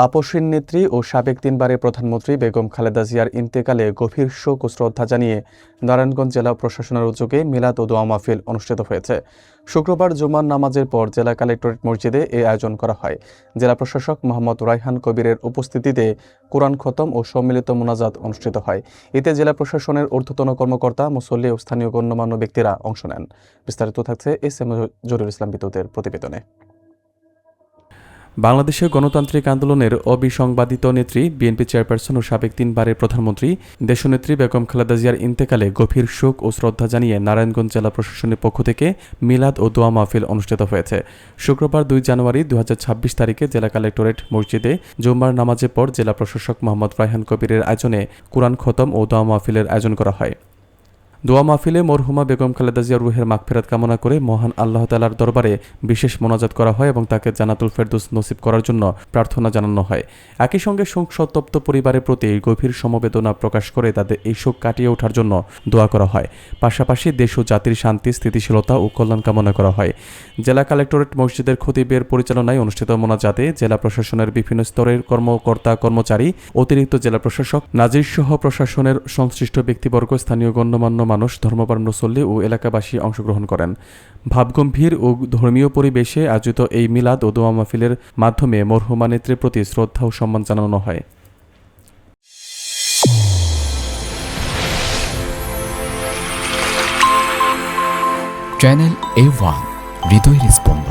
আপসহীন নেত্রী ও সাবেক তিনবারের প্রধানমন্ত্রী বেগম খালেদা জিয়ার ইন্তেকালে গভীর শোক ও শ্রদ্ধা জানিয়ে নারায়ণগঞ্জ জেলা প্রশাসনের উদ্যোগে মিলাদ ও দোয়া মাহফিল অনুষ্ঠিত হয়েছে। শুক্রবার জুমার নামাজের পর জেলা কালেক্টরেট মসজিদে এই আয়োজন করা হয়। জেলা প্রশাসক মোহাম্মদ রায়হান কবিরের উপস্থিতিতে কোরআন খতম ও সম্মিলিত মোনাজাত অনুষ্ঠিত হয়। এতে জেলা প্রশাসনের ঊর্ধ্বতন কর্মকর্তা, মুসল্লি ও স্থানীয় গণ্যমান্য ব্যক্তিরা অংশ নেন। বিস্তারিত থাকছে এস.এম. জহিরুল ইসলাম বিদ্যুতের প্রতিবেদনে। বাংলাদেশের গণতান্ত্রিক আন্দোলনের অবিসংবাদিত নেত্রী, বিএনপি চেয়ারপারসন ও সাবেক তিনবারের প্রধানমন্ত্রী দেশনেত্রী বেগম খালেদা জিয়ার ইন্তেকালে গভীর শোক ও শ্রদ্ধা জানিয়ে নারায়ণগঞ্জ জেলা প্রশাসনের পক্ষ থেকে মিলাদ ও দোয়া মাহফিল অনুষ্ঠিত হয়েছে। শুক্রবার ২ জানুয়ারি ২০২৬ তারিখে জেলা কালেক্টরেট মসজিদে জুম্মার নামাজের পর জেলা প্রশাসক মোহাম্মদ রায়হান কবিরের আয়োজনে কোরআন খতম ও দোয়া মাহফিলের আয়োজন করা হয়। দোয়া মাহফিলে মরহুমা বেগম খালেদা জিয়ার রুহের মাগফিরাত কামনা করে মহান আল্লাহ তাআলার দরবারে বিশেষ মোনাজাত করা হয় এবং তাকে জান্নাতুল ফেরদৌস নসিব করার জন্য প্রার্থনা জানানো হয়। একই সঙ্গে শোকসন্তপ্ত পরিবারের প্রতি গভীর সমবেদনা প্রকাশ করে তাদের এই শোক কাটিয়ে ওঠার জন্য দোয়া করা হয়। পাশাপাশি দেশ ও জাতির শান্তি, স্থিতিশীলতা ও কল্যাণ কামনা করা হয়। জেলা কালেক্টরেট মসজিদের খতিবের পরিচালনায় অনুষ্ঠিত মোনাজাতে জেলা প্রশাসনের বিভিন্ন স্তরের কর্মকর্তা কর্মচারী, অতিরিক্ত জেলা প্রশাসক, নাজির সহ প্রশাসনের সংশ্লিষ্ট ব্যক্তিবর্গ, স্থানীয় গণ্যমান্য মানুষ, ধর্মপ্রাণ মুসল্লি ও এলাকাবাসী অংশগ্রহণ করেন। ভাবগম্ভীর ও ধর্মীয় পরিবেশে আয়োজিত এই মিলাদ ও দোয়া মাহফিলের মাধ্যমে মরহুমা নেত্রীর প্রতি শ্রদ্ধা ও সম্মান জানানো হয়। চ্যানেল A1 হৃদয় রেসপন্স।